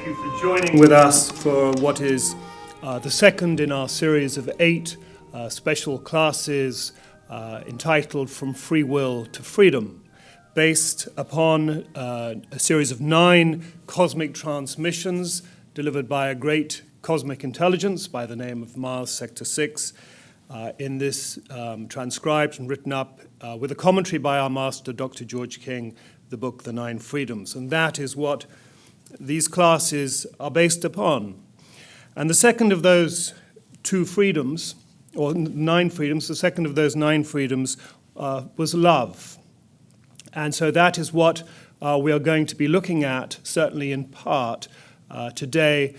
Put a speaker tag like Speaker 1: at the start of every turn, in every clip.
Speaker 1: you for joining with us for what is the second in our series of 8 special classes entitled From Free Will to Freedom, based upon a series of 9 cosmic transmissions delivered by a great cosmic intelligence by the name of Mars Sector 6, in this transcribed and written up with a commentary by our master, Dr. George King, the book The 9 Freedoms. And that is what these classes are based upon. And the second of those 2 freedoms, or 9 freedoms, the second of those 9 freedoms was love. And so that is what we are going to be looking at, certainly in part, today,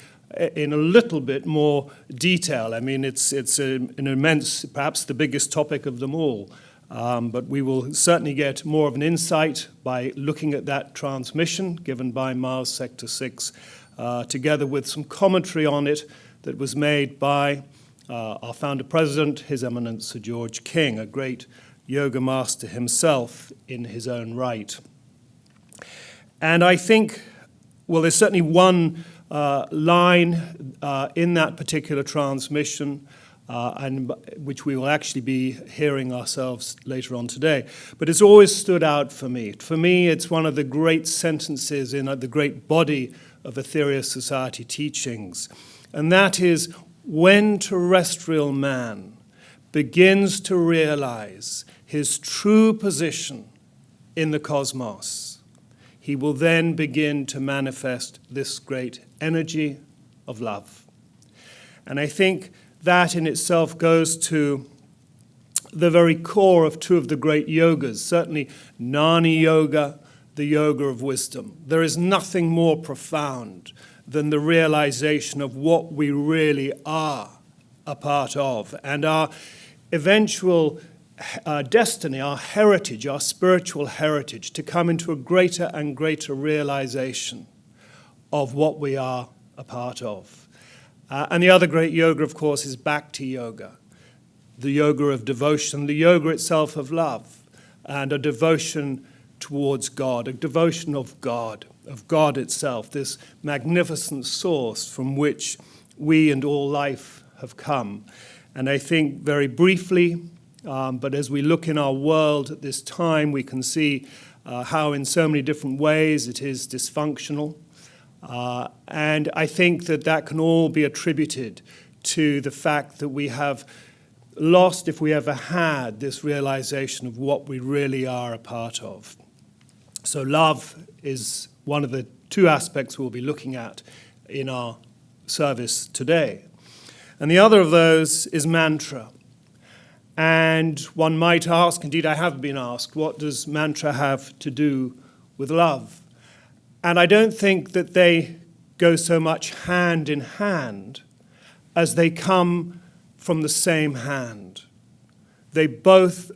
Speaker 1: in a little bit more detail. I mean, it's an immense, perhaps the biggest topic of them all. But we will certainly get more of an insight by looking at that transmission given by Mars Sector 6, together with some commentary on it that was made by our founder-president, His Eminence Sir George King, a great yoga master himself in his own right. And I think, well, there's certainly one line in that particular transmission and which we will actually be hearing ourselves later on today. But it's always stood out for me. For me, it's one of the great sentences in the great body of Aetherius Society teachings. And that is, when terrestrial man begins to realize his true position in the cosmos, he will then begin to manifest this great energy of love. And I think that in itself goes to the very core of 2 of the great yogas, certainly Gnani Yoga, the yoga of wisdom. There is nothing more profound than the realization of what we really are a part of, and our eventual destiny, our heritage, our spiritual heritage, to come into a greater and greater realization of what we are a part of. And the other great yoga, of course, is Bhakti Yoga, the yoga of devotion, the yoga itself of love, and a devotion towards God, a devotion of God itself, this magnificent source from which we and all life have come. And I think very briefly, but as we look in our world at this time, we can see how in so many different ways it is dysfunctional. And I think that can all be attributed to the fact that we have lost, if we ever had, this realization of what we really are a part of. So love is one of the 2 aspects we'll be looking at in our service today. And the other of those is mantra. And one might ask, indeed I have been asked, what does mantra have to do with love? And I don't think that they go so much hand in hand as they come from the same hand. They both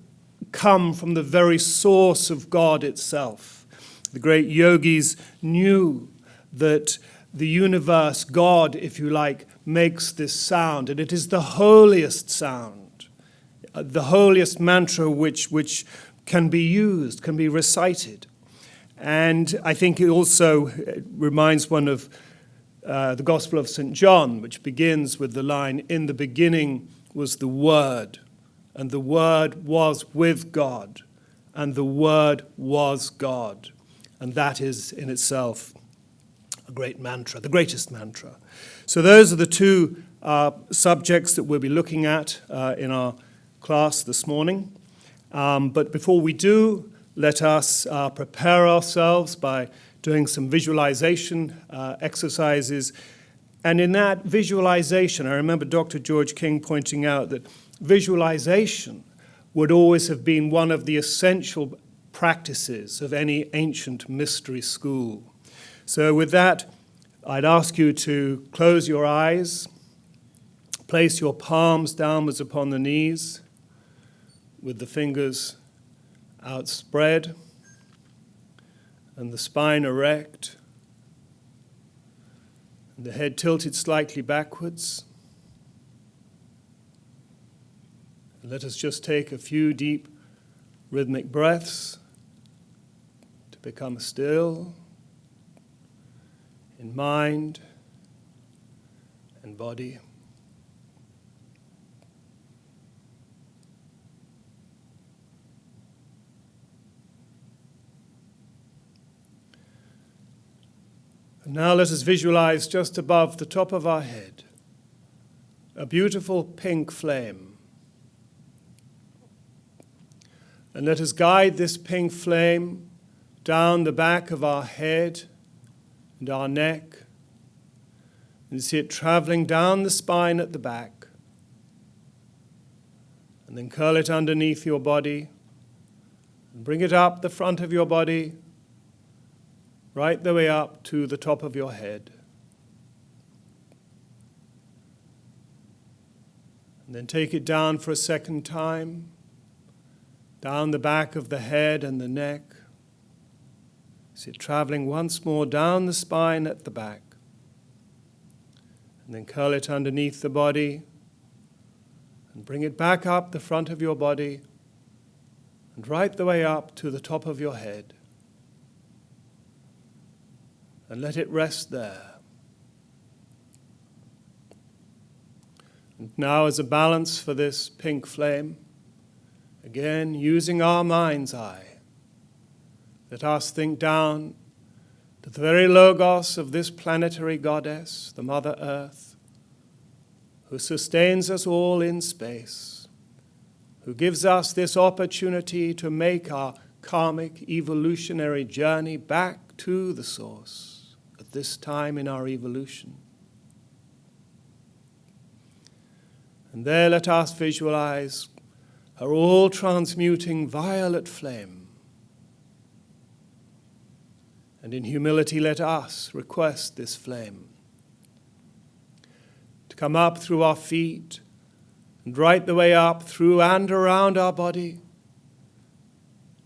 Speaker 1: come from the very source of God itself. The great yogis knew that the universe, God, if you like, makes this sound, and it is the holiest sound, the holiest mantra which can be used, can be recited. And I think it also reminds one of the Gospel of St. John, which begins with the line, "In the beginning was the Word, and the Word was with God, and the Word was God." And that is in itself a great mantra, the greatest mantra. So those are the 2 subjects that we'll be looking at in our class this morning. But before we do, let us prepare ourselves by doing some visualization exercises. And in that visualization, I remember Dr. George King pointing out that visualization would always have been one of the essential practices of any ancient mystery school. So with that, I'd ask you to close your eyes, place your palms downwards upon the knees with the fingers outspread and the spine erect and the head tilted slightly backwards. And let us just take a few deep rhythmic breaths to become still in mind and body. And now let us visualize just above the top of our head a beautiful pink flame. And let us guide this pink flame down the back of our head and our neck, and see it traveling down the spine at the back, and then curl it underneath your body and bring it up the front of your body, right the way up to the top of your head. And then take it down for a second time, down the back of the head and the neck. See it traveling once more down the spine at the back. And then curl it underneath the body and bring it back up the front of your body and right the way up to the top of your head. And let it rest there. And now, as a balance for this pink flame, again, using our mind's eye, let us think down to the very logos of this planetary goddess, the Mother Earth, who sustains us all in space, who gives us this opportunity to make our karmic evolutionary journey back to the source at this time in our evolution. And there let us visualize her all-transmuting violet flame. And in humility, let us request this flame to come up through our feet and right the way up through and around our body,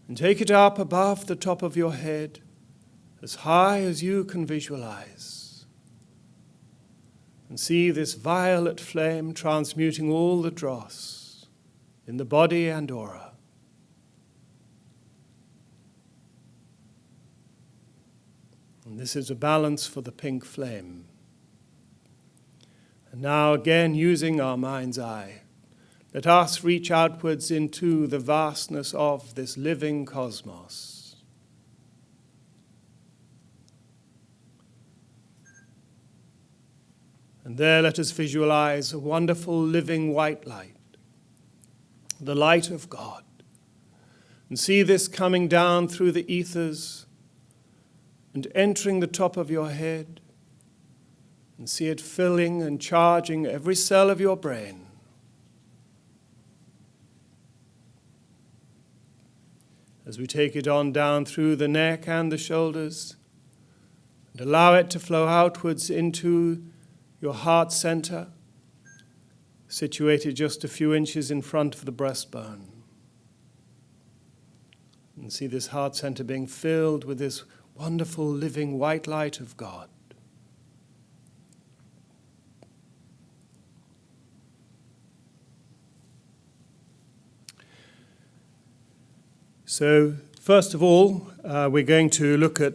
Speaker 1: and take it up above the top of your head, as high as you can visualize. And see this violet flame transmuting all the dross in the body and aura. And this is a balance for the pink flame. And now again, using our mind's eye, let us reach outwards into the vastness of this living cosmos. And there let us visualize a wonderful living white light, the light of God. And see this coming down through the ethers and entering the top of your head, and see it filling and charging every cell of your brain. As we take it on down through the neck and the shoulders, and allow it to flow outwards into your heart center, situated just a few inches in front of the breastbone. And see this heart center being filled with this wonderful living white light of God. So, first of all, we're going to look at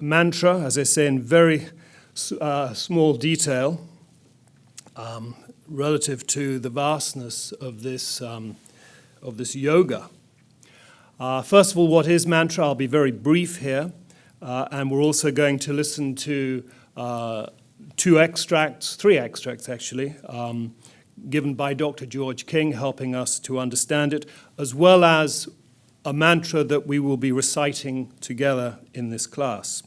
Speaker 1: mantra, as I say, in very small detail, relative to the vastness of this yoga. First of all, what is mantra? I'll be very brief here. And we're also going to listen to three extracts actually, given by Dr. George King, helping us to understand it, as well as a mantra that we will be reciting together in this class.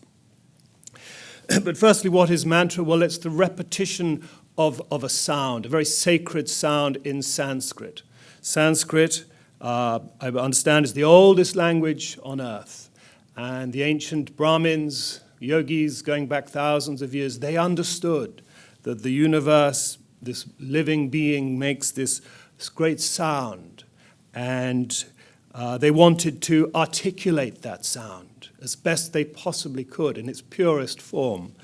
Speaker 1: But firstly, what is mantra? Well, it's the repetition of a sound, a very sacred sound in Sanskrit. Sanskrit, I understand, is the oldest language on earth. And the ancient Brahmins, yogis going back thousands of years, they understood that the universe, this living being, makes this great sound. And they wanted to articulate that sound as best they possibly could in its purest form.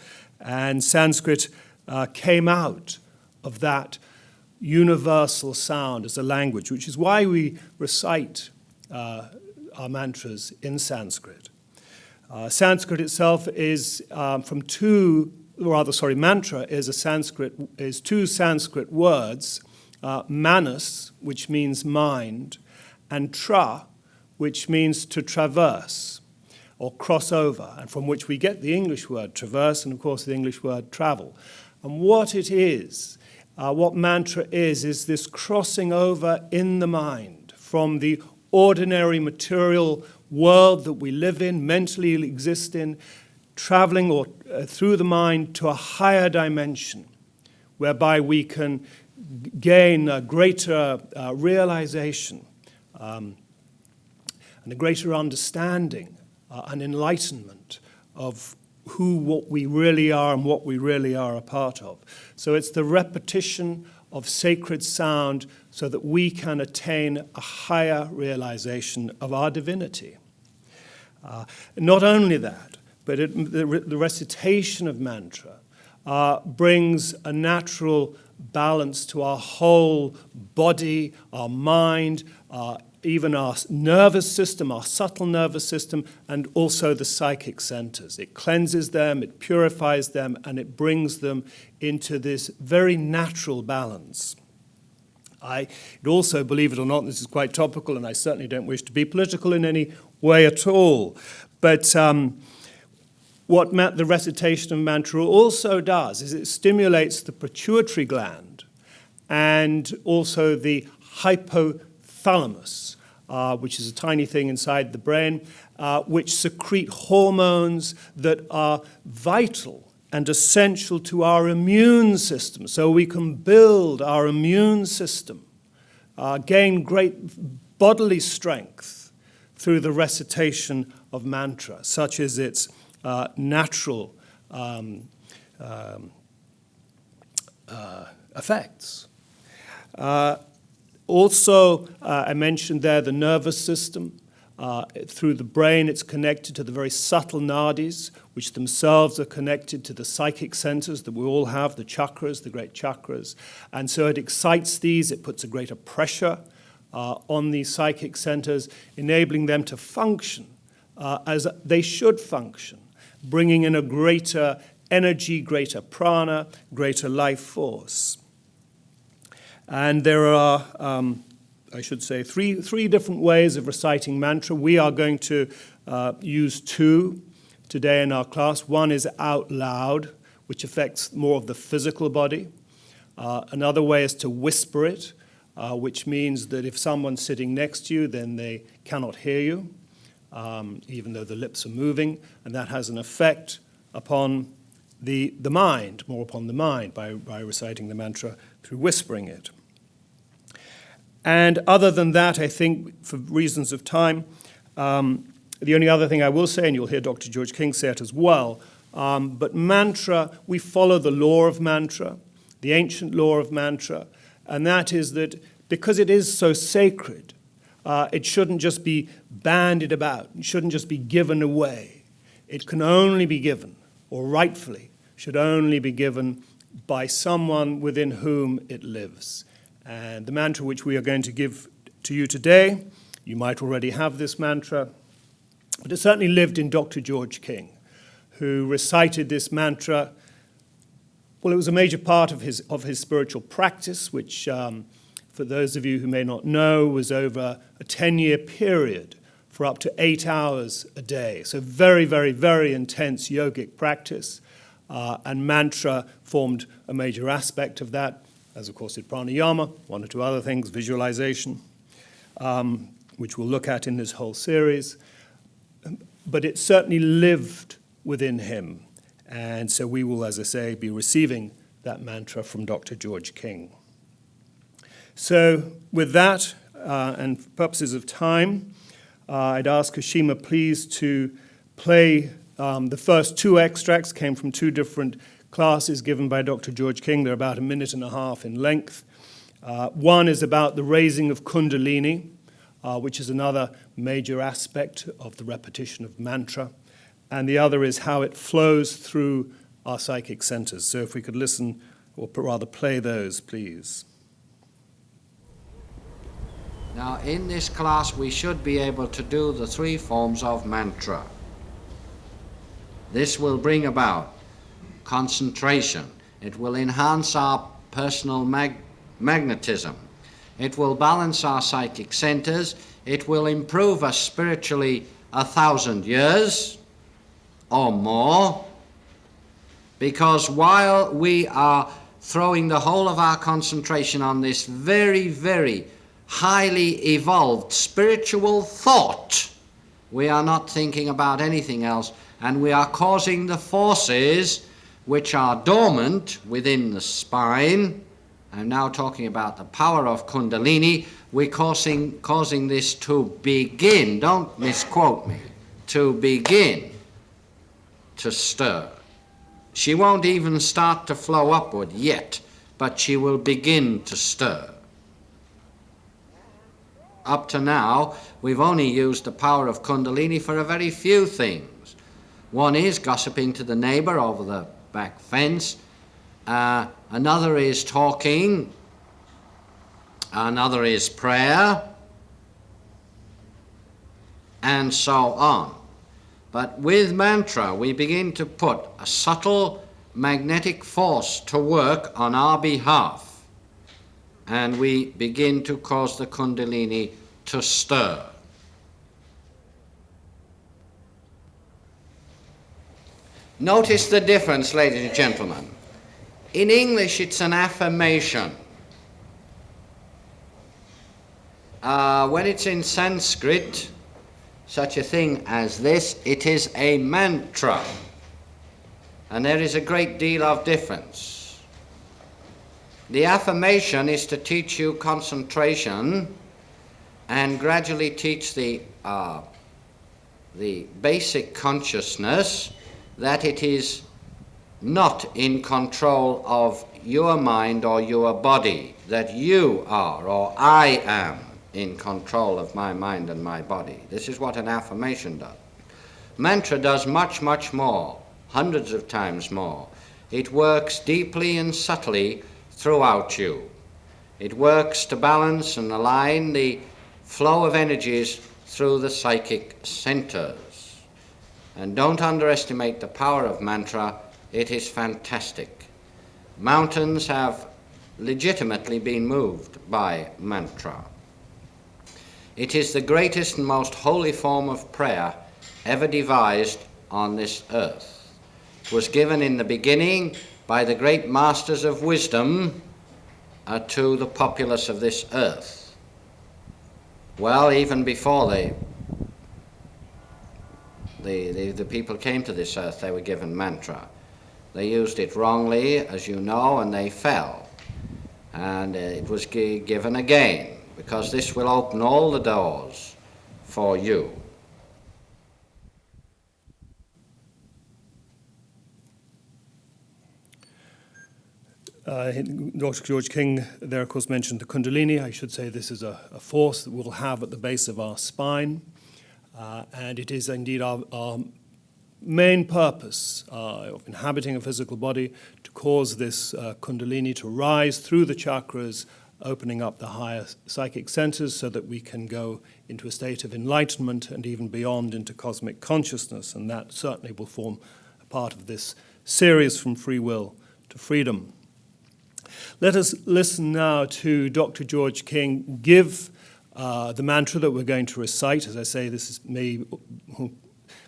Speaker 1: And Sanskrit came out of that universal sound as a language, which is why we recite our mantras in Sanskrit. Sanskrit itself is mantra is two Sanskrit words, manas, which means mind, and tra, which means to traverse or cross over, and from which we get the English word traverse and, of course, the English word travel. And what it is, what mantra is this crossing over in the mind from the ordinary material world that we live in, mentally exist in, traveling through the mind to a higher dimension, whereby we can gain a greater realization and a greater understanding and enlightenment of what we really are and what we really are a part of. So it's the repetition of sacred sound so that we can attain a higher realization of our divinity. Not only that, but the recitation of mantra brings a natural balance to our whole body, our mind, even our nervous system, our subtle nervous system, and also the psychic centers. It cleanses them, it purifies them, and it brings them into this very natural balance. I also, believe it or not, this is quite topical, and I certainly don't wish to be political in any way at all, but what the recitation of mantra also does is it stimulates the pituitary gland and also the hypothalamus, which is a tiny thing inside the brain, which secrete hormones that are vital and essential to our immune system, so we can build our immune system, gain great bodily strength through the recitation of mantra, such as its natural effects. Also, I mentioned there the nervous system. Through the brain, it's connected to the very subtle nadis, which themselves are connected to the psychic centers that we all have, the chakras, the great chakras. And so it excites these, it puts a greater pressure on these psychic centers, enabling them to function as they should function, bringing in a greater energy, greater prana, greater life force. And there are, I should say, three different ways of reciting mantra. We are going to use two today in our class. One is out loud, which affects more of the physical body. Another way is to whisper it, which means that if someone's sitting next to you, then they cannot hear you, even though the lips are moving, and that has an effect upon the mind, more upon the mind, by reciting the mantra through whispering it. And other than that, I think, for reasons of time, the only other thing I will say, and you'll hear Dr. George King say it as well, but mantra, we follow the law of mantra, the ancient law of mantra, and that is that because it is so sacred, it shouldn't just be bandied about, it shouldn't just be given away. It can only be given, or rightfully should only be given by someone within whom it lives. And the mantra which we are going to give to you today, you might already have this mantra, but it certainly lived in Dr. George King, who recited this mantra. Well, it was a major part of his spiritual practice, which, for those of you who may not know, was over a 10-year period for up to 8 hours a day. So very, very, very intense yogic practice, and mantra formed a major aspect of that, as of course did pranayama, one or two other things, visualization, which we'll look at in this whole series. But it certainly lived within him. And so we will, as I say, be receiving that mantra from Dr. George King. So with that, and for purposes of time, I'd ask Ashima please to play the first two extracts, came from two different classes given by Dr. George King. They're about 1.5 minutes in length. One is about the raising of Kundalini, which is another major aspect of the repetition of mantra. And the other is how it flows through our psychic centers. So if we could listen, or rather play those, please.
Speaker 2: Now, in this class, we should be able to do the 3 forms of mantra. This will bring about concentration. It will enhance our personal magnetism. It will balance our psychic centers. It will improve us spiritually 1,000 years or more, because while we are throwing the whole of our concentration on this very, very highly evolved spiritual thought, we are not thinking about anything else, and we are causing the forces which are dormant within the spine. I'm now talking about the power of Kundalini. We're causing this to begin, don't misquote me, to begin to stir. She won't even start to flow upward yet, but she will begin to stir. Up to now, we've only used the power of Kundalini for a very few things. One is gossiping to the neighbor over the back fence. Another is talking. Another is prayer. And so on. But with mantra, we begin to put a subtle magnetic force to work on our behalf. And we begin to cause the Kundalini to stir. Notice the difference, ladies and gentlemen. In English, it's an affirmation. When it's in Sanskrit, such a thing as this, it is a mantra. And there is a great deal of difference. The affirmation is to teach you concentration and gradually teach the basic consciousness that it is not in control of your mind or your body, that you are or I am in control of my mind and my body. This is what an affirmation does. Mantra does much, much more, hundreds of times more. It works deeply and subtly throughout you. It works to balance and align the flow of energies through the psychic centers. And don't underestimate the power of mantra. It is fantastic. Mountains have legitimately been moved by mantra. It is the greatest and most holy form of prayer ever devised on this earth. It was given in the beginning by the great masters of wisdom to the populace of this earth. Well, even before the people came to this earth, they were given mantra. They used it wrongly, as you know, and they fell. And it was given again, because this will open all the doors for you.
Speaker 1: Dr. George King there, of course, mentioned the Kundalini. I should say this is a force that we'll have at the base of our spine. And it is indeed our main purpose of inhabiting a physical body to cause this Kundalini to rise through the chakras, opening up the higher psychic centers so that we can go into a state of enlightenment and even beyond into cosmic consciousness. And that certainly will form a part of this series From Free Will to Freedom. Let us listen now to Dr. George King give the mantra that we're going to recite. As I say, this may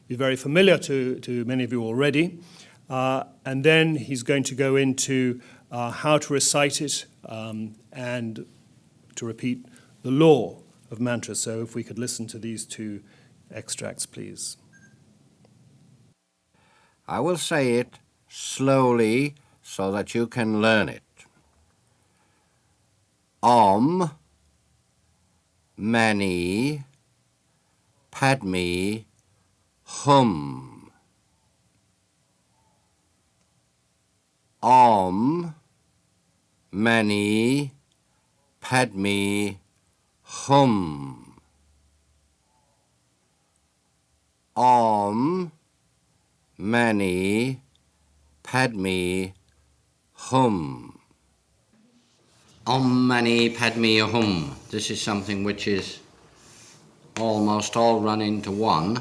Speaker 1: be very familiar to many of you already. And then he's going to go into how to recite it and to repeat the law of mantra. So if we could listen to these two extracts, please.
Speaker 2: I will say it slowly so that you can learn it. Om Mani Padme Hum. Om Mani Padme Hum. Om Mani Padme Hum. Om Mani Padme Hum. This is something which is almost all run into one.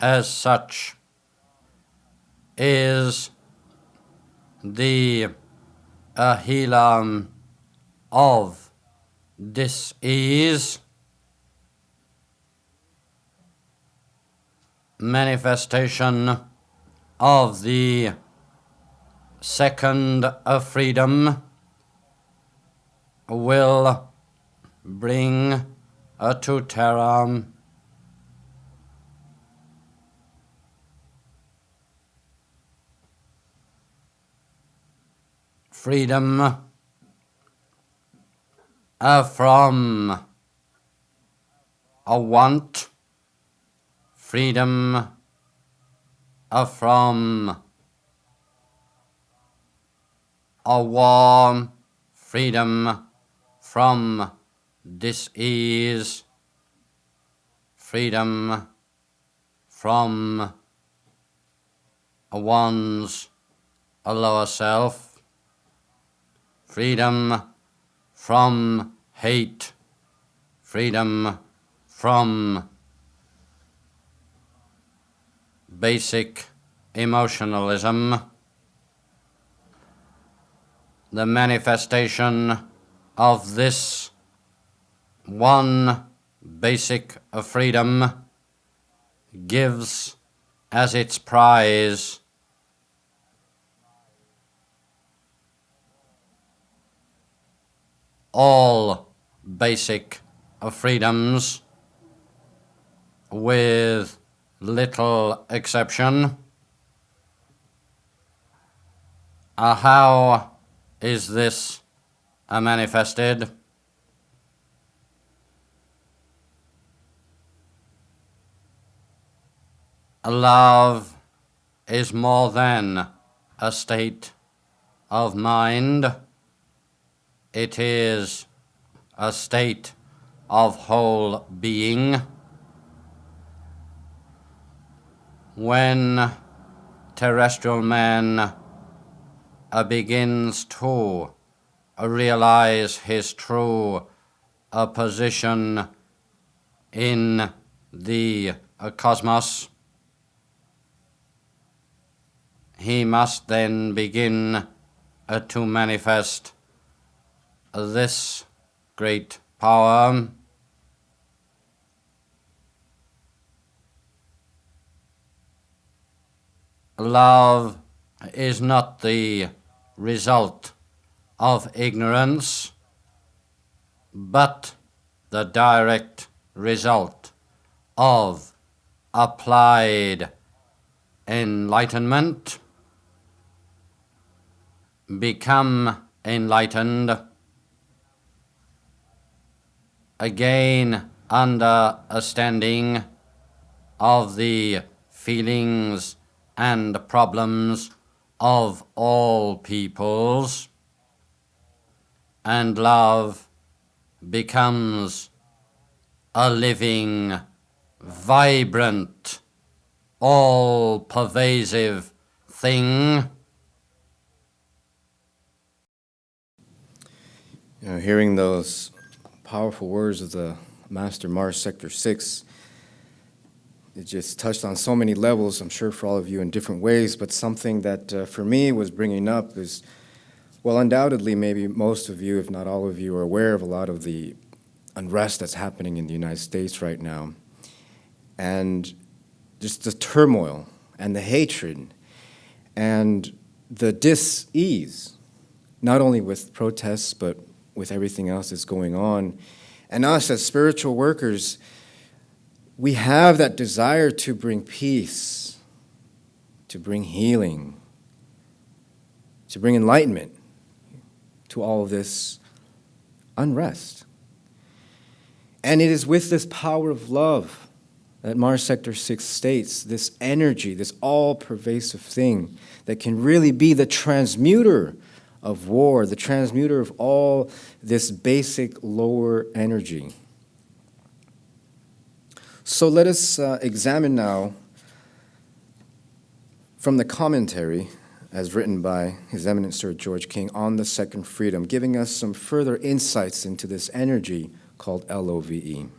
Speaker 2: as such is the healer of dis-ease, manifestation of the second freedom will bring to terror freedom from a want, freedom from a war, freedom from dis-ease, freedom from one's lower self, freedom from hate, freedom from basic emotionalism, the manifestation of this one basic freedom gives as its prize all basic freedoms with little exception. How is this manifested? Love is more than a state of mind. It is a state of whole being. When terrestrial man begins to realize his true position in the cosmos, he must then begin to manifest this great power. Love is not the result of ignorance, but the direct result of applied enlightenment. Become enlightened, again understanding of the feelings and problems of all peoples, and love becomes a living, vibrant, all-pervasive thing.
Speaker 3: You know, hearing those powerful words of the Master Mars Sector 6, it just touched on so many levels, I'm sure for all of you in different ways, but something that for me was bringing up is, well, undoubtedly maybe most of you, if not all of you, are aware of a lot of the unrest that's happening in the United States right now. And just the turmoil and the hatred and the dis-ease, not only with protests, but with everything else that's going on. And us as spiritual workers, we have that desire to bring peace, to bring healing, to bring enlightenment to all of this unrest. And it is with this power of love that Mars Sector 6 states, this energy, this all-pervasive thing that can really be the transmuter of war, the transmuter of all this basic lower energy. So let us examine now from the commentary as written by His Eminence Sir George King on the second freedom, giving us some further insights into this energy called LOVE.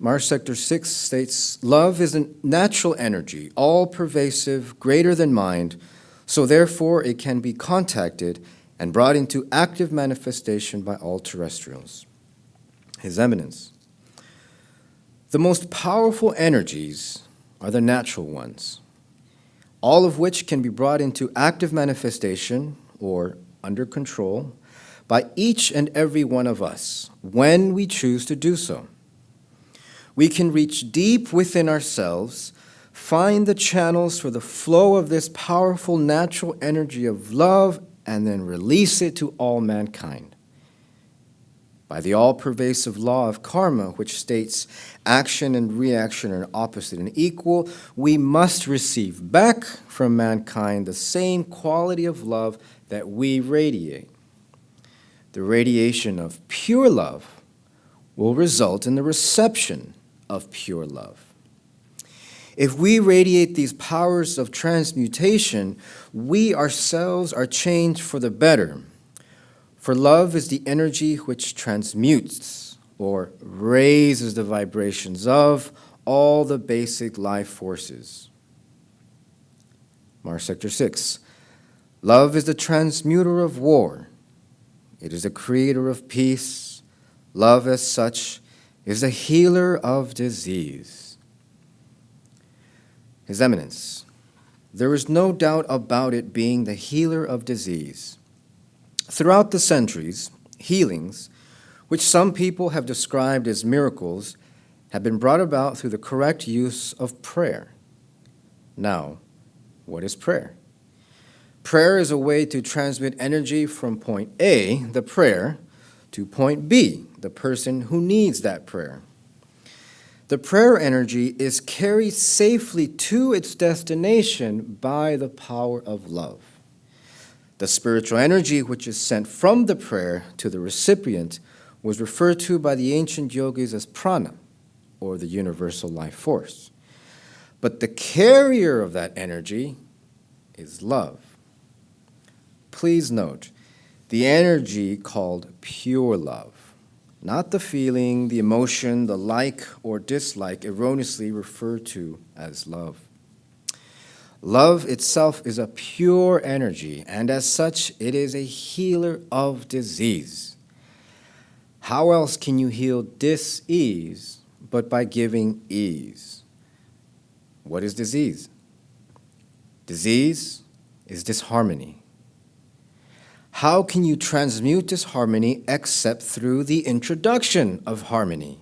Speaker 3: Mars Sector 6 states, love is a natural energy, all-pervasive, greater than mind, so therefore it can be contacted and brought into active manifestation by all terrestrials. His Eminence. The most powerful energies are the natural ones, all of which can be brought into active manifestation or under control by each and every one of us when we choose to do so. We can reach deep within ourselves, find the channels for the flow of this powerful natural energy of love, and then release it to all mankind. By the all-pervasive law of karma, which states action and reaction are opposite and equal, we must receive back from mankind the same quality of love that we radiate. The radiation of pure love will result in the reception of pure love. If we radiate these powers of transmutation, we ourselves are changed for the better. For love is the energy which transmutes or raises the vibrations of all the basic life forces. Mars Sector 6. Love is the transmuter of war. It is the creator of peace. Love as such is the healer of disease. His Eminence, there is no doubt about it being the healer of disease. Throughout the centuries, healings, which some people have described as miracles, have been brought about through the correct use of prayer. Now, what is prayer? Prayer is a way to transmit energy from point A, the prayer, to point B, the person who needs that prayer. The prayer energy is carried safely to its destination by the power of love. The spiritual energy which is sent from the prayer to the recipient was referred to by the ancient yogis as prana, or the universal life force. But the carrier of that energy is love. Please note, the energy called pure love, not the feeling, the emotion, the like or dislike erroneously referred to as love. Love itself is a pure energy, and as such, it is a healer of disease. How else can you heal dis-ease but by giving ease? What is disease? Disease is disharmony. How can you transmute disharmony except through the introduction of harmony?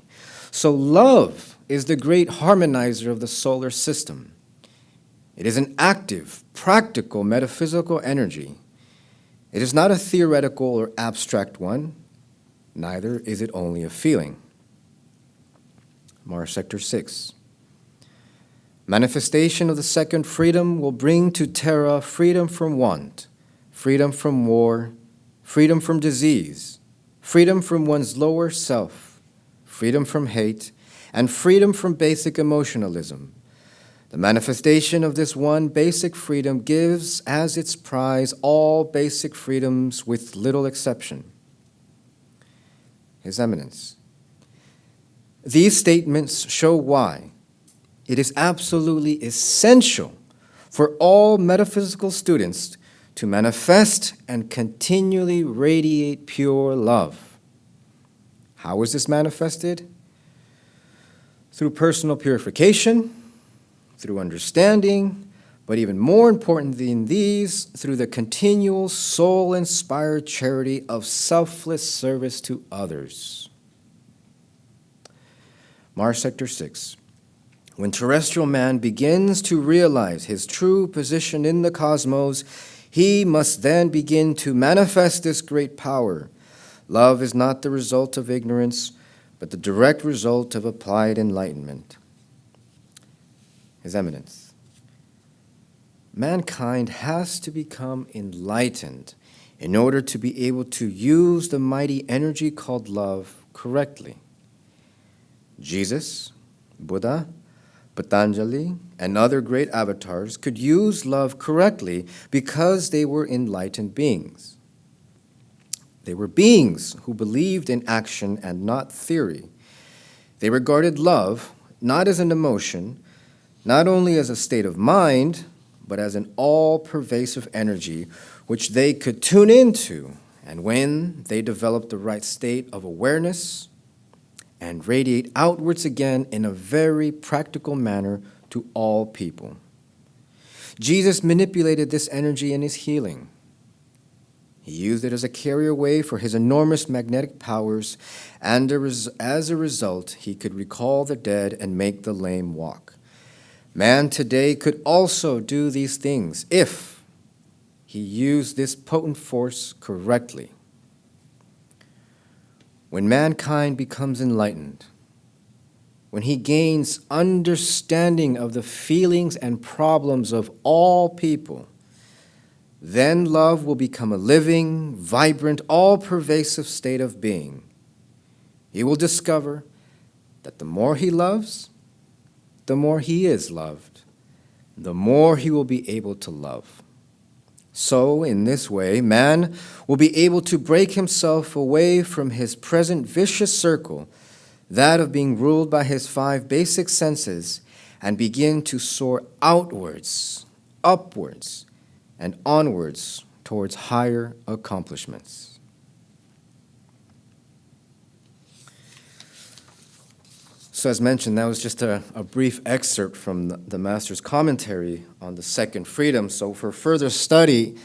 Speaker 3: So love is the great harmonizer of the solar system. It is an active, practical, metaphysical energy. It is not a theoretical or abstract one, neither is it only a feeling. Mars Sector 6. Manifestation of the second freedom will bring to Terra freedom from want, freedom from war, freedom from disease, freedom from one's lower self, freedom from hate, and freedom from basic emotionalism. The manifestation of this one basic freedom gives as its prize all basic freedoms with little exception. His Eminence. These statements show why it is absolutely essential for all metaphysical students to manifest and continually radiate pure love. How is this manifested? Through personal purification, through understanding, but even more important than these, through the continual soul-inspired charity of selfless service to others. Mars Sector 6. When terrestrial man begins to realize his true position in the cosmos, he must then begin to manifest this great power. Love is not the result of ignorance, but the direct result of applied enlightenment. His Eminence. Mankind has to become enlightened in order to be able to use the mighty energy called love correctly. Jesus, Buddha, Patanjali, and other great avatars could use love correctly because they were enlightened beings. They were beings who believed in action and not theory. They regarded love not as an emotion, not only as a state of mind, but as an all-pervasive energy which they could tune into, and when they developed the right state of awareness and radiate outwards again in a very practical manner to all people. Jesus manipulated this energy in his healing. He used it as a carrier way for his enormous magnetic powers, and as a result, he could recall the dead and make the lame walk. Man today could also do these things if he used this potent force correctly. When mankind becomes enlightened, when he gains understanding of the feelings and problems of all people, then love will become a living, vibrant, all-pervasive state of being. He will discover that the more he loves, the more he is loved, the more he will be able to love. So, in this way, man will be able to break himself away from his present vicious circle, that of being ruled by his 5 basic senses, and begin to soar outwards, upwards, and onwards towards higher accomplishments. So as mentioned, that was just a brief excerpt from the Master's commentary on the second freedom. So for further study,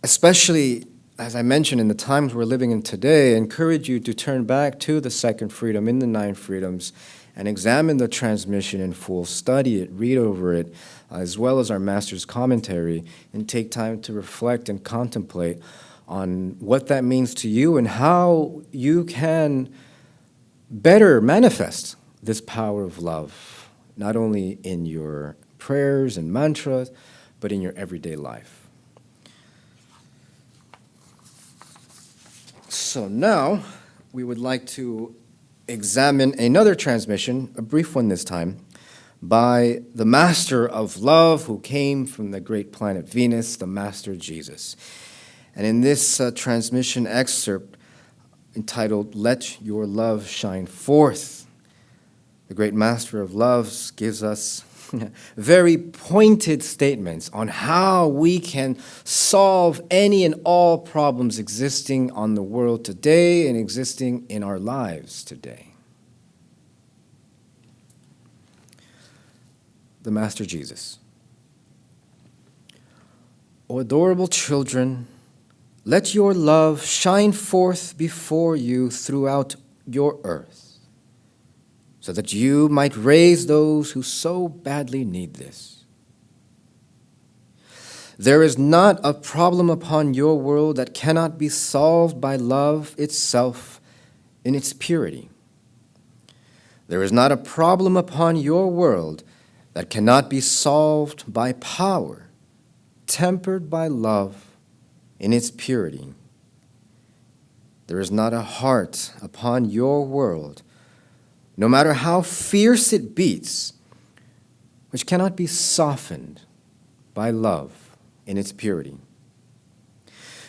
Speaker 3: especially as I mentioned in the times we're living in today, I encourage you to turn back to the second freedom in the 9 freedoms and examine the transmission in full, study it, read over it, as well as our Master's commentary, and take time to reflect and contemplate on what that means to you and how you can better manifest this power of love, not only in your prayers and mantras, but in your everyday life. So now we would like to examine another transmission, a brief one this time, by the Master of Love who came from the great planet Venus, the Master Jesus. And in this transmission excerpt entitled, "Let Your Love Shine Forth," the great Master of Love gives us very pointed statements on how we can solve any and all problems existing on the world today and existing in our lives today. The Master Jesus. O adorable children, let your love shine forth before you throughout your earth, so that you might raise those who so badly need this. There is not a problem upon your world that cannot be solved by love itself in its purity. There is not a problem upon your world that cannot be solved by power, tempered by love in its purity. There is not a heart upon your world, no matter how fierce it beats, which cannot be softened by love in its purity.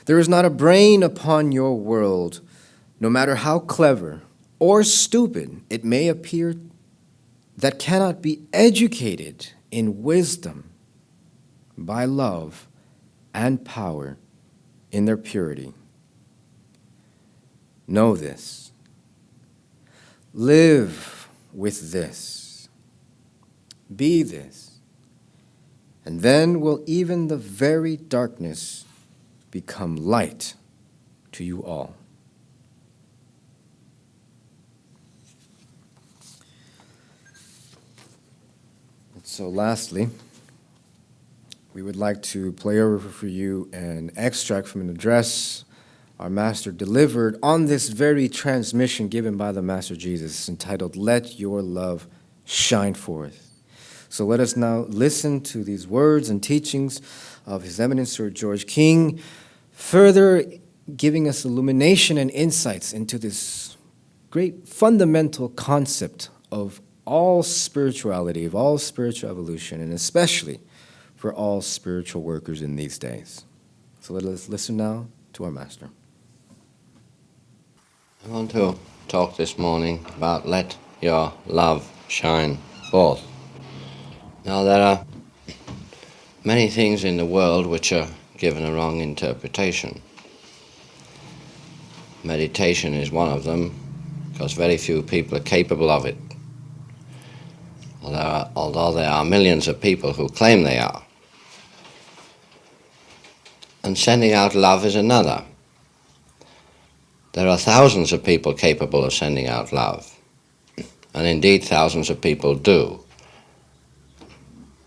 Speaker 3: There is not a brain upon your world, no matter how clever or stupid it may appear, that cannot be educated in wisdom by love and power in their purity. Know this. Live with this. Be this. And then will even the very darkness become light to you all. So lastly, we would like to play over for you an extract from an address our Master delivered on this very transmission given by the Master Jesus, entitled, "Let Your Love Shine Forth." So let us now listen to these words and teachings of His Eminence Sir George King, further giving us illumination and insights into this great fundamental concept of all spirituality, of all spiritual evolution, and especially for all spiritual workers in these days. So let us listen now to our Master.
Speaker 2: I want to talk this morning about let your love shine forth. Now, there are many things in the world which are given a wrong interpretation. Meditation is one of them, because very few people are capable of it, although there are millions of people who claim they are. And sending out love is another. There are thousands of people capable of sending out love, and indeed thousands of people do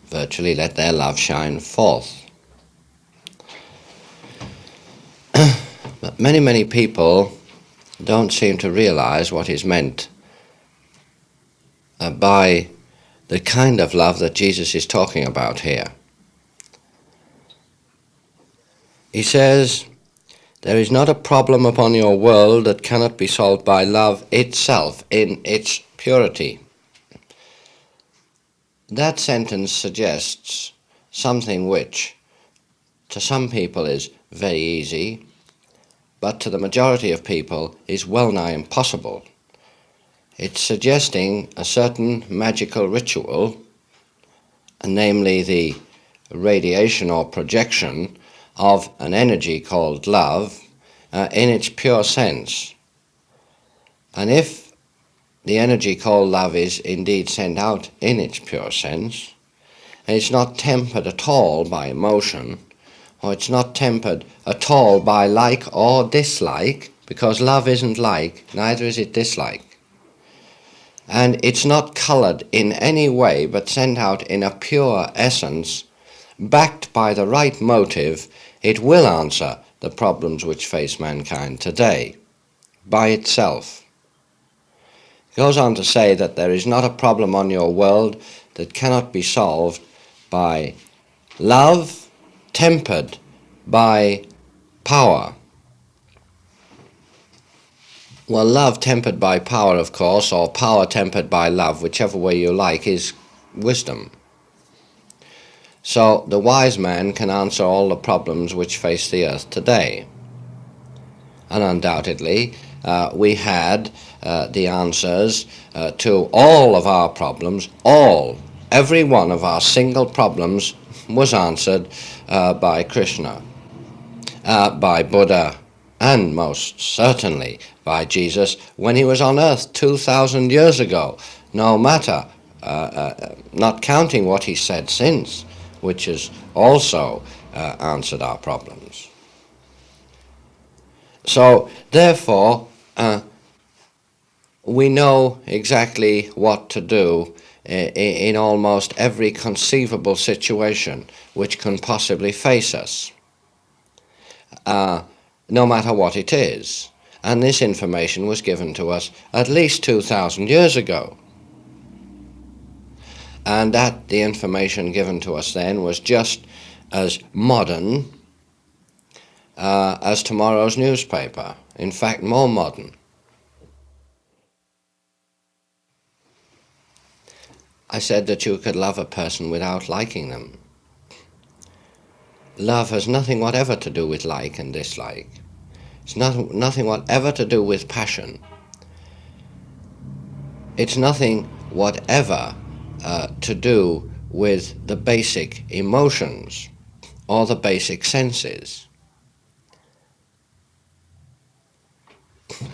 Speaker 2: virtually let their love shine forth. But many people don't seem to realize what is meant by the kind of love that Jesus is talking about here. He says, "There is not a problem upon your world that cannot be solved by love itself in its purity." That sentence suggests something which to some people is very easy, but to the majority of people is well nigh impossible. It's suggesting a certain magical ritual, namely the radiation or projection of an energy called love in its pure sense. And if the energy called love is indeed sent out in its pure sense, and it's not tempered at all by emotion, or it's not tempered at all by like or dislike, because love isn't like, neither is it dislike. And it's not colored in any way, but sent out in a pure essence, backed by the right motive, it will answer the problems which face mankind today, by itself. It goes on to say that there is not a problem on your world that cannot be solved by love tempered by power. Well, love tempered by power, of course, or power tempered by love, whichever way you like, is wisdom. So the wise man can answer all the problems which face the earth today. And undoubtedly, we had the answers to all of our problems, every one of our single problems was answered by Krishna, by Buddha, and most certainly by Jesus when he was on earth 2,000 years ago, no matter, not counting what he said since, which has also answered our problems. So, therefore, we know exactly what to do in almost every conceivable situation which can possibly face us, no matter what it is. And this information was given to us at least 2,000 years ago. And that the information given to us then was just as modern as tomorrow's newspaper. In fact, more modern. I said that you could love a person without liking them. Love has nothing whatever to do with like and dislike. It's nothing whatever to do with passion. It's nothing whatever to do with the basic emotions or the basic senses.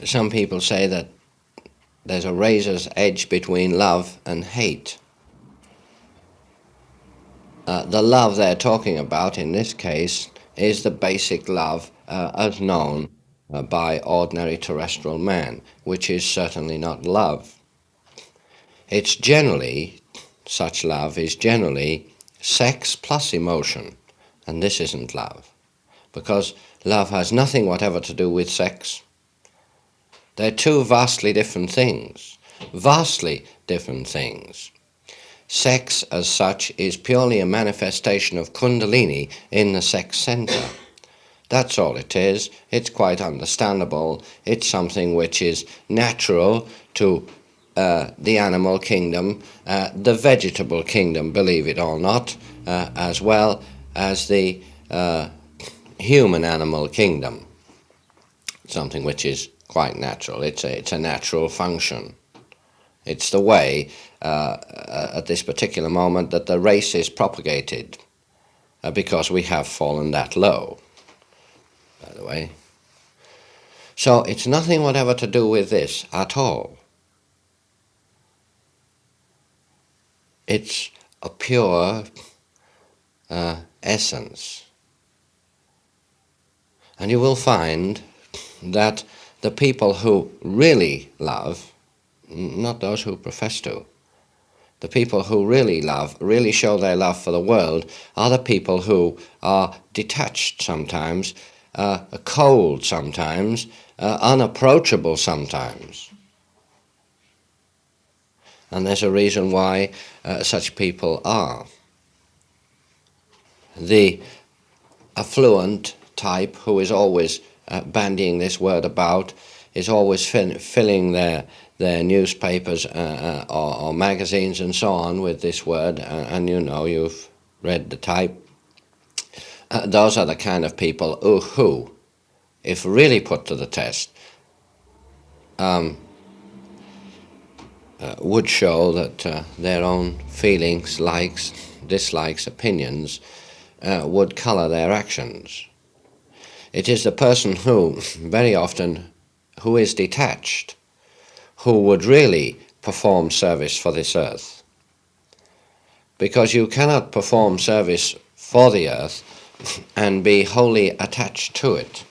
Speaker 2: Some people say that there's a razor's edge between love and hate. The love they're talking about in this case is the basic love as known by ordinary terrestrial man, which is certainly not love. It's generally, such love is generally sex plus emotion, and this isn't love, because love has nothing whatever to do with sex. They're two vastly different things, Sex as such is purely a manifestation of Kundalini in the sex center. That's all it is. It's quite understandable. It's something which is natural to the animal kingdom, the vegetable kingdom, believe it or not, as well as the human animal kingdom. It's something which is quite natural. It's a natural function. It's the way, at this particular moment, that the race is propagated, because we have fallen that low, by the way. So it's nothing whatever to do with this at all. It's a pure essence. And you will find that the people who really love, not those who profess to, the people who really love, really show their love for the world, are the people who are detached sometimes, cold sometimes, unapproachable sometimes. And there's a reason why such people are. The affluent type, who is always bandying this word about, is always filling their newspapers or magazines and so on with this word, and you know, you've read the type. Those are the kind of people who, if really put to the test, would show that their own feelings, likes, dislikes, opinions would colour their actions. It is the person who, very often, who is detached, who would really perform service for this earth. Because you cannot perform service for the earth and be wholly attached to it.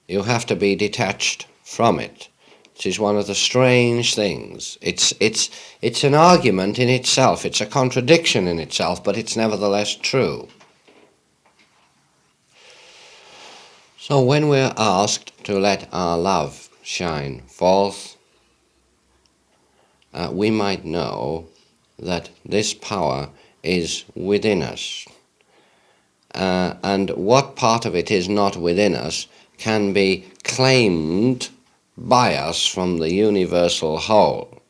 Speaker 2: You have to be detached from it. This is one of the strange things. It's an argument in itself, it's a contradiction in itself, but it's nevertheless true. So when we're asked to let our love shine forth, we might know that this power is within us. And what part of it is not within us can be claimed by us from the universal whole.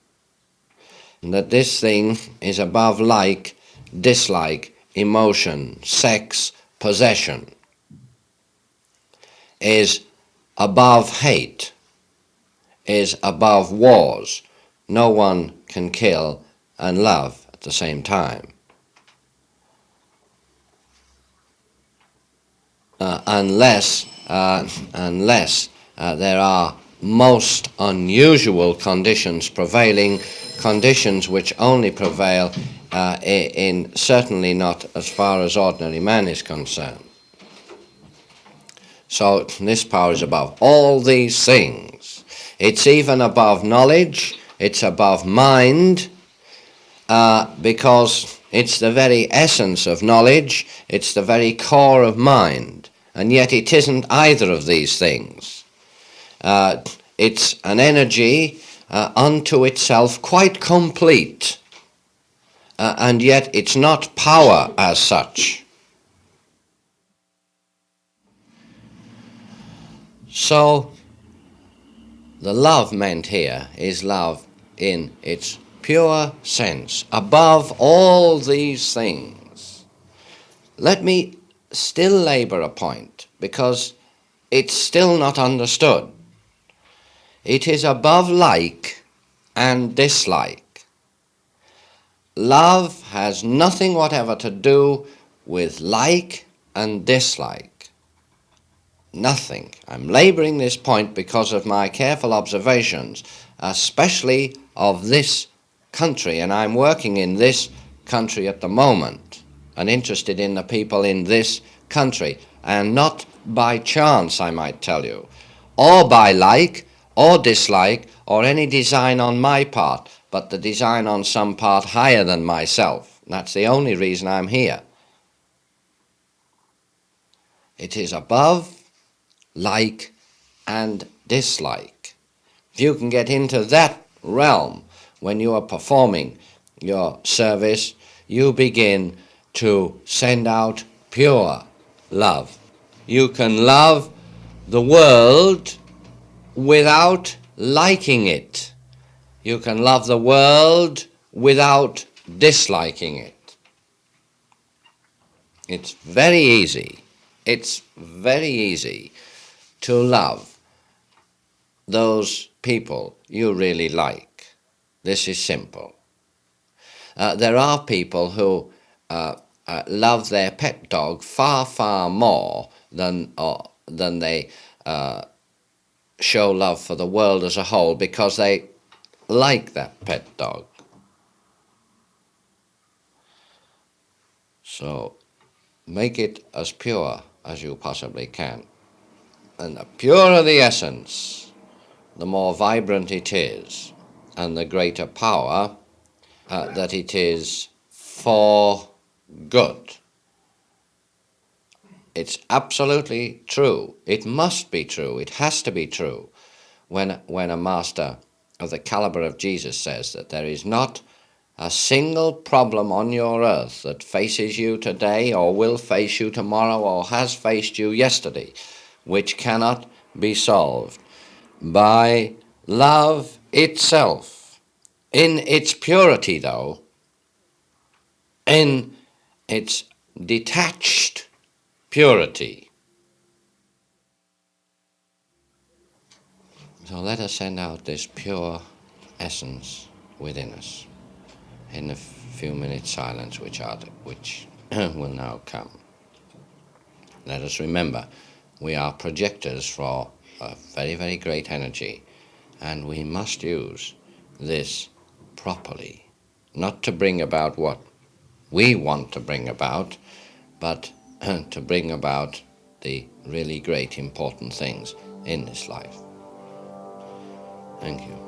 Speaker 2: And that this thing is above like, dislike, emotion, sex, possession, is above hate, is above wars. No one can kill and love at the same time. Unless there are most unusual conditions prevailing, conditions which only prevail in certainly not as far as ordinary man is concerned. So this power is above all these things. It's even above knowledge, it's above mind, because it's the very essence of knowledge, it's the very core of mind, and yet it isn't either of these things. It's an energy unto itself quite complete, and yet it's not power as such. So the love meant here is love in its pure sense, above all these things. Let me still labour a point, because it's still not understood. It is above like and dislike. Love has nothing whatever to do with like and dislike. Nothing. I'm labouring this point because of my careful observations, especially of this country, and I'm working in this country at the moment and interested in the people in this country, and not by chance, I might tell you, or by like or dislike or any design on my part, but the design on some part higher than myself. That's the only reason I'm here. It is above like and dislike. If you can get into that realm when you are performing your service, you begin to send out pure love. You can love the world without liking it. You can love the world without disliking it. It's very easy. It's very easy to love those people you really like. This is simple. There are people who love their pet dog far, far more than they show love for the world as a whole because they like that pet dog. So make it as pure as you possibly can. And the purer the essence, the more vibrant it is, and the greater power that it is for good. It's absolutely true. It must be true. It has to be true when a master of the caliber of Jesus says that there is not a single problem on your earth that faces you today or will face you tomorrow or has faced you yesterday which cannot be solved by love itself, in its purity though, in its detached purity. So let us send out this pure essence within us in a few minutes silence which will now come. Let us remember we are projectors for a very, very great energy, and we must use this properly, not to bring about what we want to bring about, but to bring about the really great important things in this life. Thank you.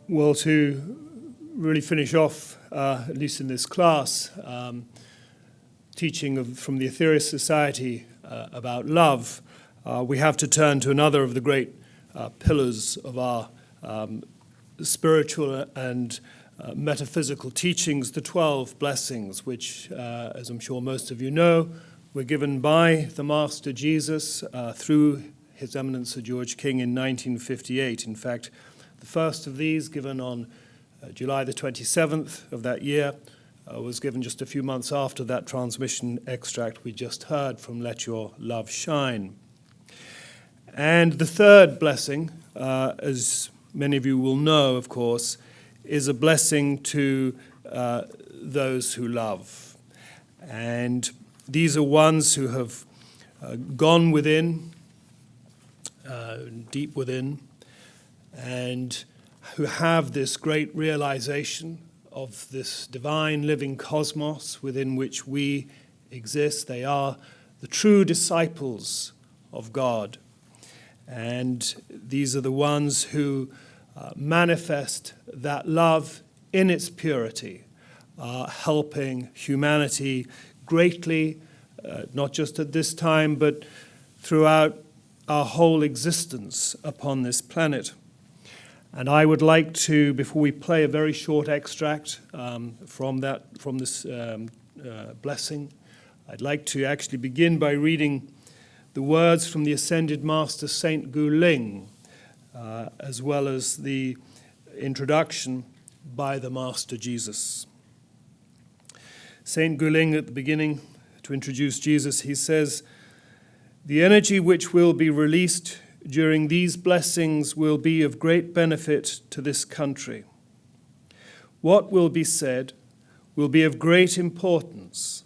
Speaker 1: Well, to really finish off, at least in this class, teaching from the Aetherius Society about love, we have to turn to another of the great pillars of our spiritual and metaphysical teachings, the 12 blessings, which, as I'm sure most of you know, were given by the Master Jesus through His Eminence Sir George King in 1958. In fact, the first of these, given on July the 27th of that year, was given just a few months after that transmission extract we just heard from Let Your Love Shine. And the third blessing, as many of you will know, of course, is a blessing to those who love. And these are ones who have gone within, deep within, and who have this great realization of this divine living cosmos within which we exist. They are the true disciples of God. And these are the ones who manifest that love in its purity, helping humanity greatly, not just at this time, but throughout our whole existence upon this planet. And I would like to, before we play a very short extract from this blessing, I'd like to actually begin by reading the words from the Ascended Master Saint Gu Ling, as well as the introduction by the Master Jesus. Saint Gu Ling, at the beginning, to introduce Jesus, he says, "The energy which will be released during these blessings will be of great benefit to this country. What will be said will be of great importance,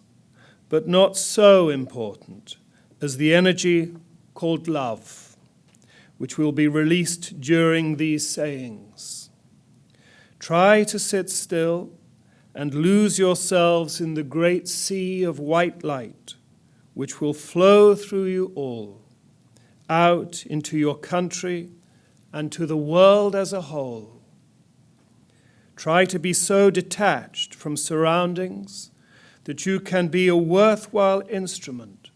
Speaker 1: but not so important as the energy called love, which will be released during these sayings. Try to sit still and lose yourselves in the great sea of white light, which will flow through you all, out into your country and to the world as a whole. Try to be so detached from surroundings that you can be a worthwhile instrument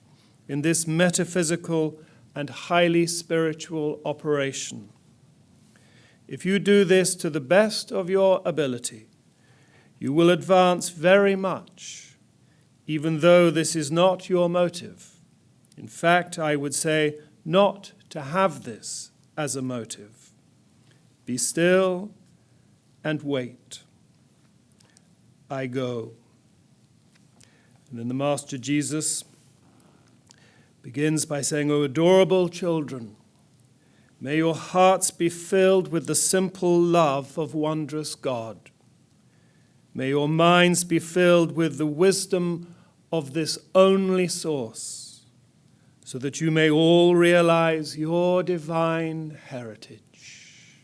Speaker 1: in this metaphysical and highly spiritual operation. If you do this to the best of your ability, you will advance very much, even though this is not your motive. In fact, I would say not to have this as a motive. Be still and wait. I go." And then the Master Jesus begins by saying, "O adorable children, may your hearts be filled with the simple love of wondrous God. May your minds be filled with the wisdom of this only source, so that you may all realize your divine heritage."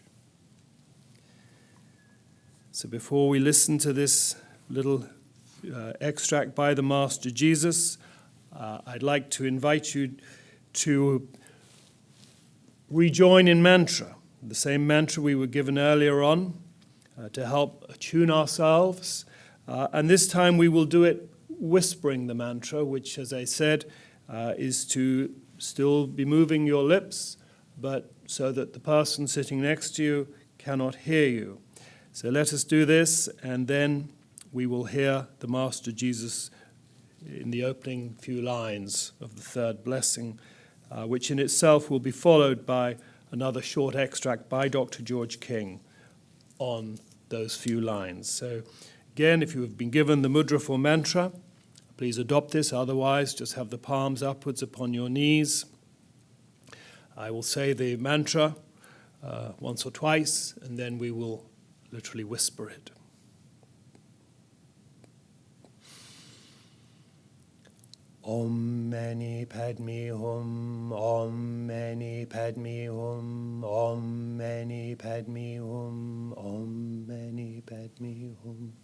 Speaker 1: So before we listen to this little extract by the Master Jesus, I'd like to invite you to rejoin in mantra, the same mantra we were given earlier on, to help attune ourselves. And this time we will do it whispering the mantra, which, as I said, is to still be moving your lips, but so that the person sitting next to you cannot hear you. So let us do this, and then we will hear the Master Jesus in the opening few lines of the third blessing, which in itself will be followed by another short extract by Dr. George King on those few lines. So again, if you have been given the mudra for mantra, please adopt this. Otherwise, just have the palms upwards upon your knees. I will say the mantra once or twice, and then we will literally whisper it. Om Mani Padme Hum, Om Mani Padme Hum, Om Mani Padme Hum, Om Mani Padme Hum.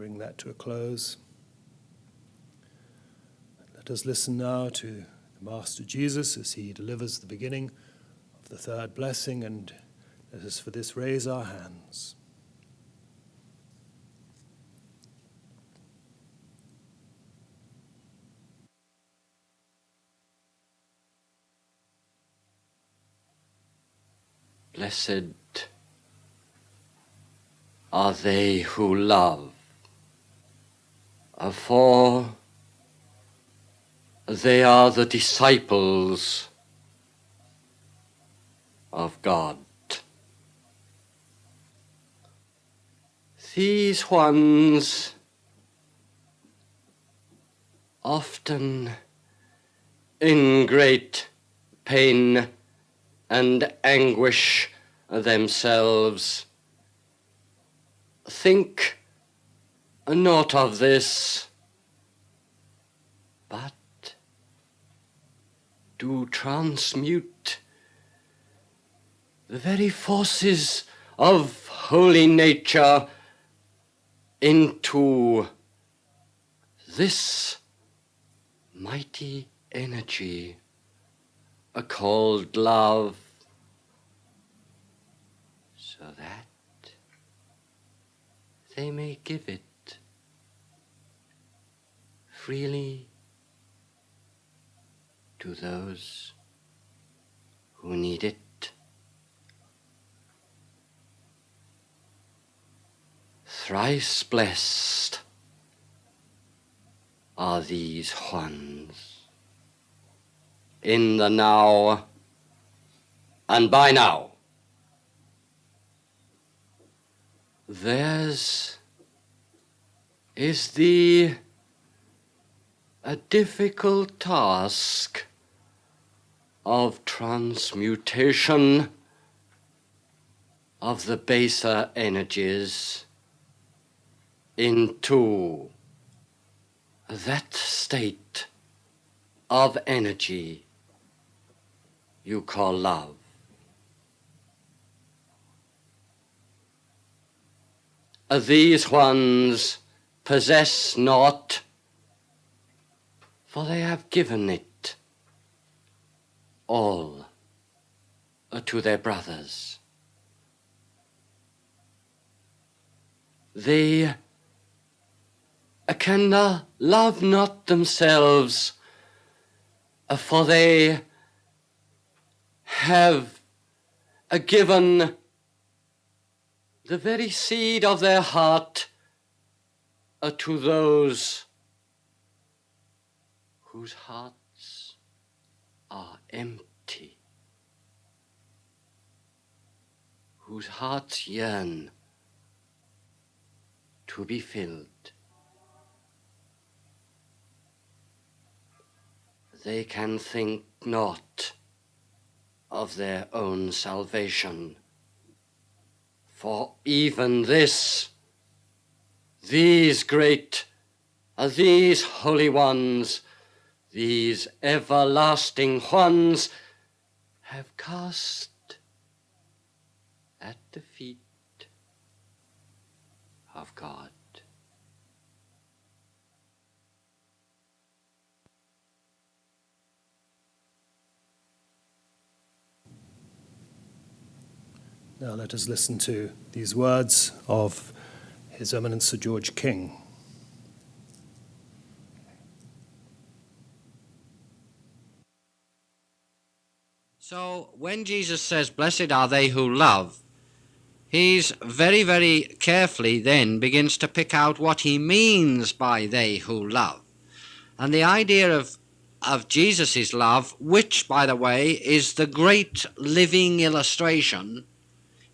Speaker 1: bring that to a close. Let us listen now to the Master Jesus as he delivers the beginning of the third blessing, and let us for this raise our hands.
Speaker 2: Blessed are they who love, for they are the disciples of God. These ones often in great pain and anguish themselves think not of this, but do transmute the very forces of holy nature into this mighty energy called love, so that they may give it freely to those who need it. Thrice blessed are these ones in the now and by now. Theirs is a difficult task of transmutation of the baser energies into that state of energy you call love. These ones possess not, for they have given it all to their brothers. They can love not themselves, for they have given the very seed of their heart to those whose hearts are empty, whose hearts yearn to be filled. They can think not of their own salvation, for even this, these great, these holy ones, these everlasting ones, have cast at the feet of God.
Speaker 1: Now let us listen to these words of His Eminence Sir George King.
Speaker 2: So when Jesus says, blessed are they who love, he's very, very carefully then begins to pick out what he means by they who love. And the idea of Jesus' love, which, by the way, is the great living illustration.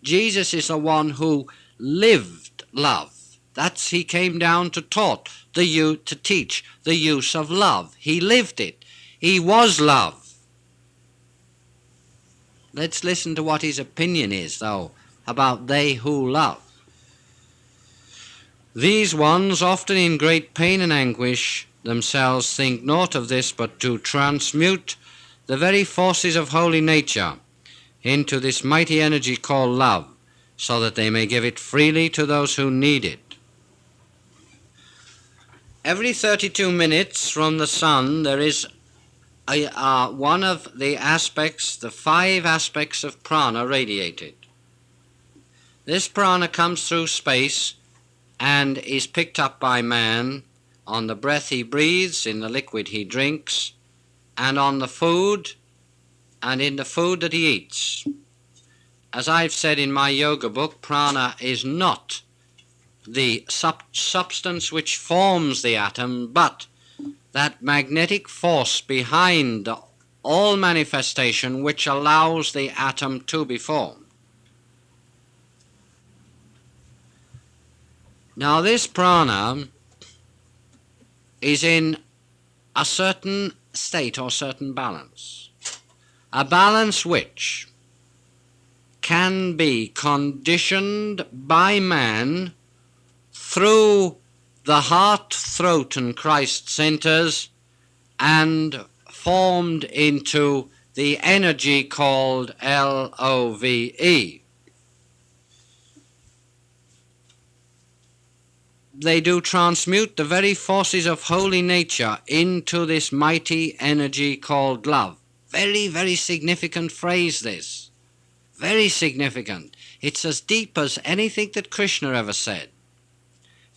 Speaker 2: Jesus is the one who lived love. That's he came down to to teach the use of love. He lived it. He was love. Let's listen to what his opinion is, though, about they who love. These ones, often in great pain and anguish, themselves think naught of this but to transmute the very forces of holy nature into this mighty energy called love, so that they may give it freely to those who need it. every 32 minutes from the sun there is one of the aspects, the 5 aspects of prana radiated. This prana comes through space and is picked up by man on the breath he breathes, in the liquid he drinks, and on the food and in the food that he eats. As I've said in my yoga book, prana is not the substance which forms the atom, but that magnetic force behind all manifestation which allows the atom to be formed. Now this prana is in a certain state or certain balance, a balance which can be conditioned by man through the heart, throat and Christ centers and formed into the energy called LOVE. They do transmute the very forces of holy nature into this mighty energy called love. Very, very significant phrase this. Very significant. It's as deep as anything that Krishna ever said.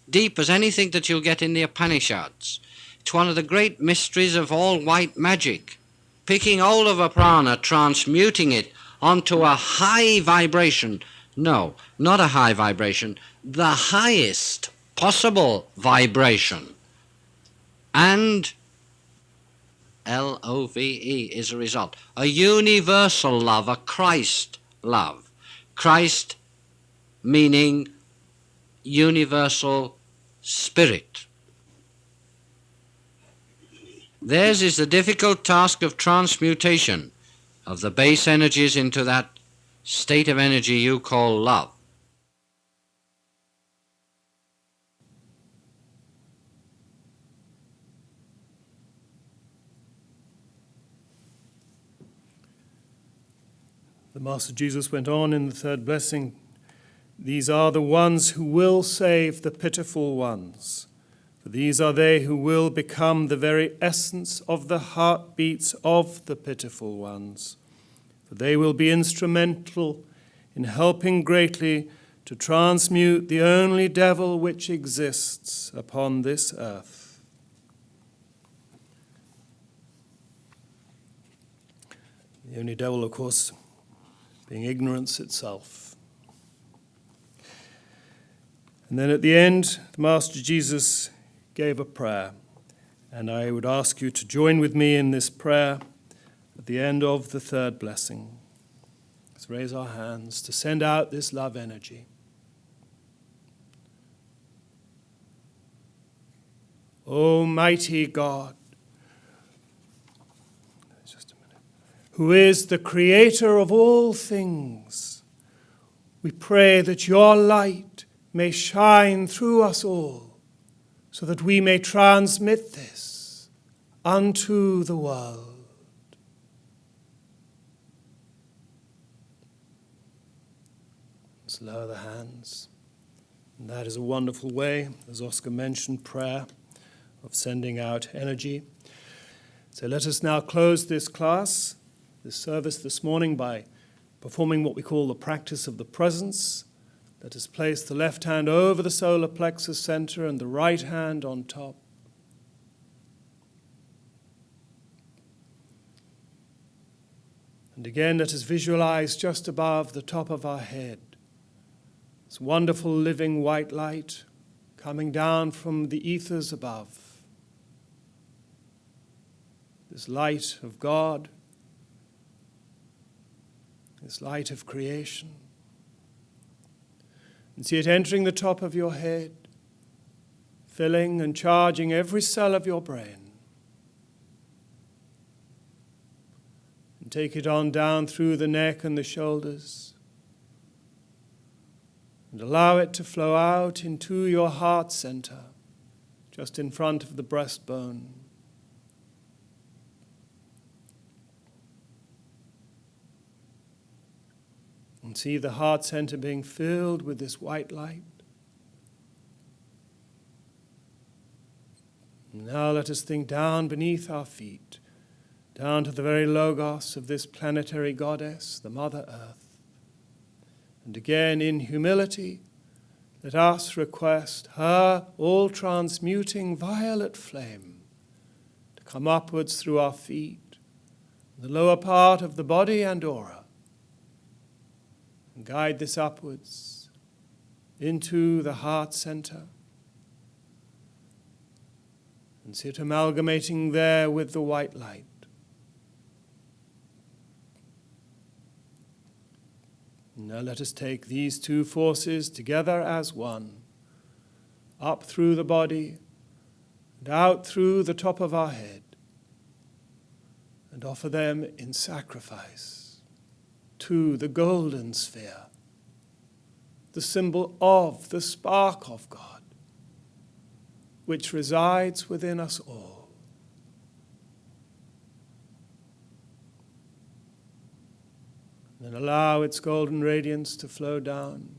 Speaker 2: Deep as anything that you'll get in the Upanishads. It's one of the great mysteries of all white magic. Picking hold of a prana, transmuting it onto a high vibration. No, not a high vibration. The highest possible vibration. And LOVE is a result. A universal love, a Christ love. Christ meaning universal spirit. Theirs is the difficult task of transmutation of the base energies into that state of energy you call love.
Speaker 1: The Master Jesus went on in the third blessing, "These are the ones who will save the pitiful ones, for these are they who will become the very essence of the heartbeats of the pitiful ones, for they will be instrumental in helping greatly to transmute the only devil which exists upon this earth." The only devil, of course, being ignorance itself. And then at the end, the Master Jesus gave a prayer, and I would ask you to join with me in this prayer at the end of the third blessing. Let's raise our hands to send out this love energy. Almighty God, who is the creator of all things, we pray that your light may shine through us all, so that we may transmit this unto the world. Let's lower the hands. And that is a wonderful way, as Oscar mentioned, prayer of sending out energy. So let us now close this class, this service this morning, by performing what we call the practice of the presence. Let us place the left hand over the solar plexus center and the right hand on top. And again, let us visualize just above the top of our head this wonderful living white light coming down from the ethers above. This light of God, this light of creation. And see it entering the top of your head, filling and charging every cell of your brain. And take it on down through the neck and the shoulders. And allow it to flow out into your heart center, just in front of the breastbone. And see the heart center being filled with this white light. Now let us think down beneath our feet, down to the very logos of this planetary goddess, the Mother Earth. And again, in humility, let us request her all-transmuting violet flame to come upwards through our feet, the lower part of the body and aura, and guide this upwards into the heart center, and sit amalgamating there with the white light. Now let us take these two forces together as one, up through the body and out through the top of our head, and offer them in sacrifice to the golden sphere, the symbol of the spark of God, which resides within us all. Then allow its golden radiance to flow down,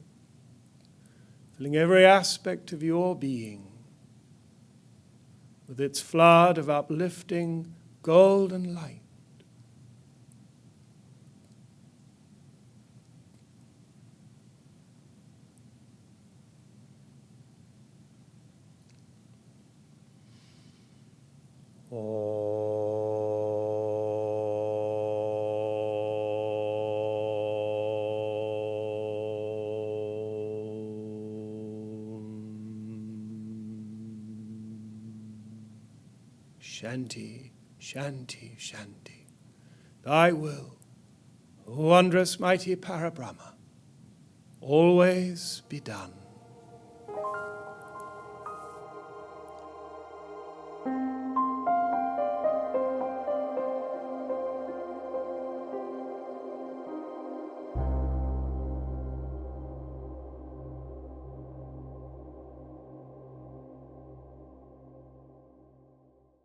Speaker 1: filling every aspect of your being with its flood of uplifting golden light. Shanti, Shanti, Shanti. Thy will, O wondrous mighty Parabrahma, always be done.